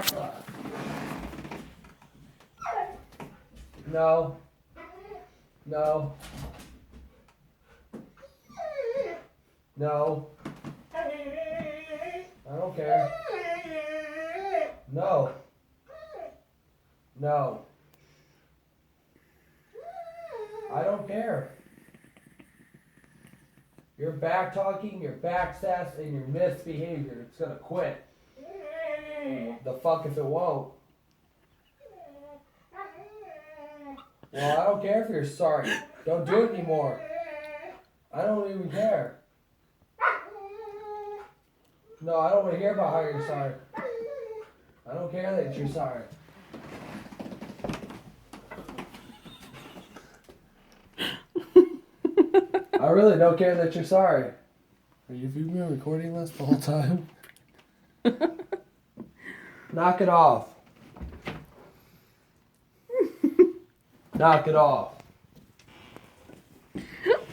Backlash. No. No. No. I don't care. No. No. I don't care. You're back talking, you're back sass, and your misbehavior. It's gonna quit. The fuck if it won't. Well, I don't care if you're sorry. Don't do it anymore. I don't even care. No, I don't want to hear about how you're sorry. I don't care that you're sorry. I really don't care that you're sorry. Have you been recording this the whole time? Knock it off. Knock it off.